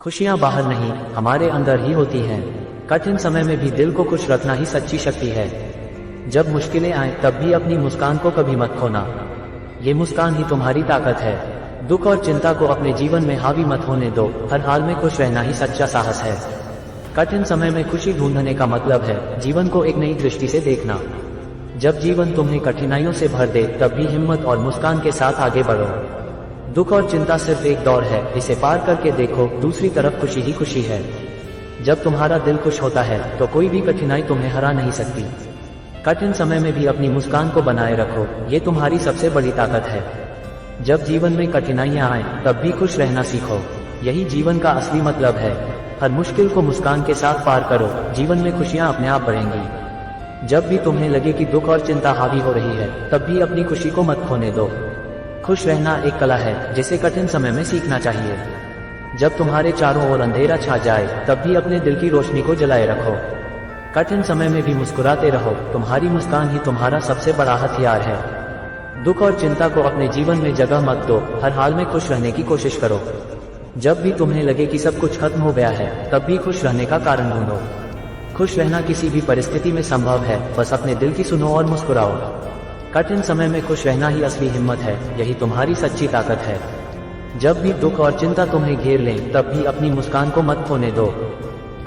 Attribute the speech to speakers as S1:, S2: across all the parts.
S1: खुशियाँ बाहर नहीं, हमारे अंदर ही होती हैं। कठिन समय में भी दिल को खुश रखना ही सच्ची शक्ति है। जब मुश्किलें आए तब भी अपनी मुस्कान को कभी मत खोना। ये मुस्कान ही तुम्हारी ताकत है। दुख और चिंता को अपने जीवन में हावी मत होने दो। हर हाल में खुश रहना ही सच्चा साहस है। कठिन समय में खुशी ढूंढने का मतलब है जीवन को एक नई दृष्टि से देखना। जब जीवन तुम्हें कठिनाइयों से भर दे तब भी हिम्मत और मुस्कान के साथ आगे बढ़ो। दुख और चिंता सिर्फ एक दौर है, इसे पार करके देखो, दूसरी तरफ खुशी ही खुशी है। जब तुम्हारा दिल खुश होता है तो कोई भी कठिनाई तुम्हें हरा नहीं सकती। कठिन समय में भी अपनी मुस्कान को बनाए रखो, ये तुम्हारी सबसे बड़ी ताकत है। जब जीवन में कठिनाइयां आए तब भी खुश रहना सीखो, यही जीवन का असली मतलब है। हर मुश्किल को मुस्कान के साथ पार करो, जीवन में खुशियां अपने आप बढ़ेंगी। जब भी तुम्हें लगे कि दुख और चिंता हावी हो रही है तब भी अपनी खुशी को मत खोने दो। खुश रहना एक कला है जिसे कठिन समय में सीखना चाहिए। जब तुम्हारे चारों ओर अंधेरा छा जाए तब भी अपने दिल की रोशनी को जलाए रखो। कठिन समय में भी मुस्कुराते रहो, तुम्हारी मुस्कान ही तुम्हारा सबसे बड़ा हथियार है। दुख और चिंता को अपने जीवन में जगह मत दो, हर हाल में खुश रहने की कोशिश करो। जब भी तुम्हें लगे कि सब कुछ खत्म हो गया है तब भी खुश रहने का कारण ढूंढो। खुश रहना किसी भी परिस्थिति में संभव है, बस अपने दिल की सुनो और मुस्कुराओ। कठिन समय में खुश रहना ही असली हिम्मत है, यही तुम्हारी सच्ची ताकत है। जब भी दुख और चिंता तुम्हें घेर लें तब भी अपनी मुस्कान को मत खोने दो।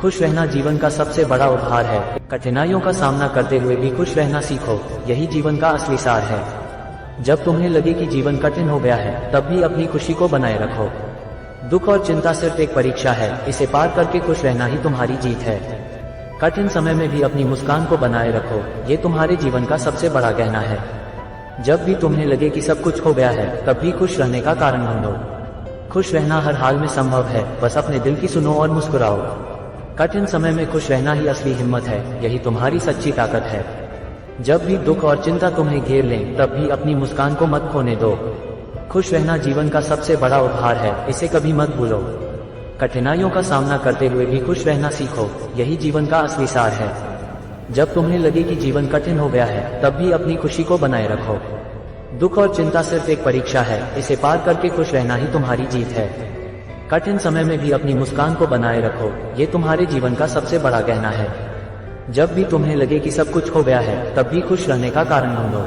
S1: खुश रहना जीवन का सबसे बड़ा उपहार है। कठिनाइयों का सामना करते हुए भी खुश रहना सीखो, यही जीवन का असली सार है। जब तुम्हें लगे कि जीवन कठिन हो गया है तब भी अपनी खुशी को बनाए रखो। दुख और चिंता सिर्फ एक परीक्षा है, इसे पार करके खुश रहना ही तुम्हारी जीत है। कठिन समय में भी अपनी मुस्कान को बनाए रखो, ये तुम्हारे जीवन का सबसे बड़ा गहना है। जब भी तुम्हें लगे कि सब कुछ हो गया है तब भी खुश रहने का कारण ढूंढो। खुश रहना हर हाल में संभव है, बस अपने दिल की सुनो और मुस्कुराओ। कठिन समय में खुश रहना ही असली हिम्मत है, यही तुम्हारी सच्ची ताकत है। जब भी दुख और चिंता तुम्हें घेर लें तब भी अपनी मुस्कान को मत खोने दो। खुश रहना जीवन का सबसे बड़ा उपहार है, इसे कभी मत भूलो। कठिनाइयों का सामना करते हुए भी खुश रहना सीखो, यही जीवन का असली सार है। जब तुम्हें लगे कि जीवन कठिन हो गया है तब भी अपनी खुशी को बनाए रखो। दुख और चिंता सिर्फ एक परीक्षा है, इसे पार करके खुश रहना ही तुम्हारी जीत है। कठिन समय में भी अपनी मुस्कान को बनाए रखो, ये तुम्हारे जीवन का सबसे बड़ा गहना है। जब भी तुम्हें लगे कि सब कुछ हो गया है तब भी खुश रहने का कारण ढूंढो।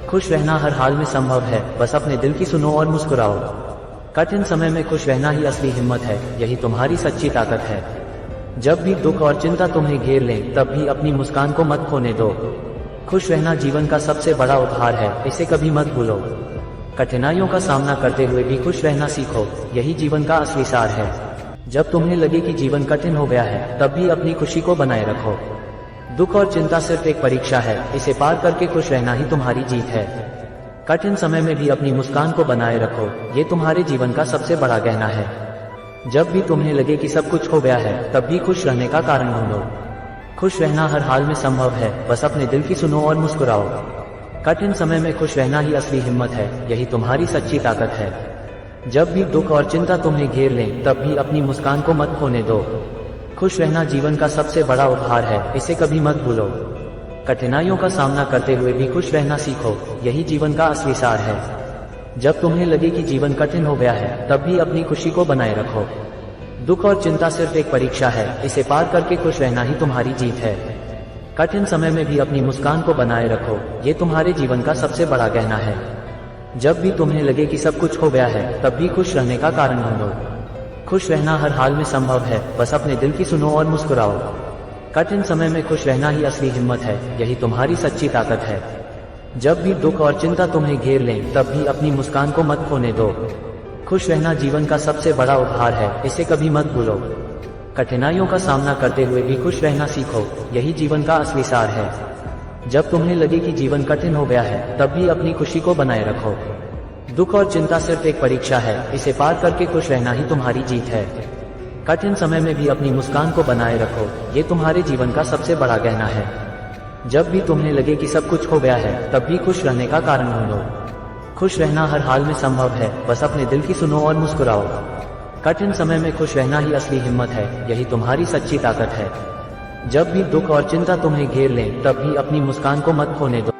S1: खुश रहना हर हाल में संभव है, बस अपने दिल की सुनो और मुस्कुराओ। कठिन समय में खुश रहना ही असली हिम्मत है, यही तुम्हारी सच्ची ताकत है। जब भी दुख और चिंता तुम्हें घेर लें तब भी अपनी मुस्कान को मत खोने दो। खुश रहना जीवन का सबसे बड़ा उपहार है, इसे कभी मत भूलो। कठिनाइयों का सामना करते हुए भी खुश रहना सीखो, यही जीवन का असली सार है। जब तुम्हें लगे कि जीवन कठिन हो गया है तब भी अपनी खुशी को बनाए रखो। दुख और चिंता सिर्फ एक परीक्षा है, इसे पार करके खुश रहना ही तुम्हारी जीत है। कठिन समय में भी अपनी मुस्कान को बनाए रखो, ये तुम्हारे जीवन का सबसे बड़ा गहना है। जब भी तुम्हें लगे कि सब कुछ हो गया है तब भी खुश रहने का कारण ढूंढो। खुश रहना हर हाल में संभव है, बस अपने दिल की सुनो और मुस्कुराओ। कठिन समय में खुश रहना ही असली हिम्मत है, यही तुम्हारी सच्ची ताकत है। जब भी दुख और चिंता तुम्हें घेर लें तब भी अपनी मुस्कान को मत खोने दो। खुश रहना जीवन का सबसे बड़ा उपहार है, इसे कभी मत भूलो। कठिनाइयों का सामना करते हुए भी खुश रहना सीखो, यही जीवन का असली सार है। जब तुम्हें लगे कि जीवन कठिन हो गया है तब भी अपनी खुशी को बनाए रखो। दुख और चिंता सिर्फ एक परीक्षा है, इसे पार करके खुश रहना ही तुम्हारी जीत है। कठिन समय में भी अपनी मुस्कान को बनाए रखो, ये तुम्हारे जीवन का सबसे बड़ा गहना है। जब भी तुम्हें लगे कि सब कुछ हो गया है तब भी खुश रहने का कारण ढूंढो। खुश रहना हर हाल में संभव है, बस अपने दिल की सुनो और मुस्कुराओ। कठिन समय में खुश रहना ही असली हिम्मत है, यही तुम्हारी सच्ची ताकत है। जब भी दुख और चिंता तुम्हें घेर लें तब भी अपनी मुस्कान को मत खोने दो। खुश रहना जीवन का सबसे बड़ा उपहार है, इसे कभी मत भूलो। कठिनाइयों का सामना करते हुए भी खुश रहना सीखो, यही जीवन का असली सार है। जब तुम्हें लगे कि जीवन कठिन हो गया है तब भी अपनी खुशी को बनाए रखो। दुख और चिंता सिर्फ एक परीक्षा है, इसे पार करके खुश रहना ही तुम्हारी जीत है। कठिन समय में भी अपनी मुस्कान को बनाए रखो, ये तुम्हारे जीवन का सबसे बड़ा गहना है। जब भी तुम्हें लगे कि सब कुछ हो गया है तब भी खुश रहने का कारण ढूंढो। खुश रहना हर हाल में संभव है, बस अपने दिल की सुनो और मुस्कुराओ। कठिन समय में खुश रहना ही असली हिम्मत है, यही तुम्हारी सच्ची ताकत है। जब भी दुख और चिंता तुम्हें घेर लें तब भी अपनी मुस्कान को मत खोने दो।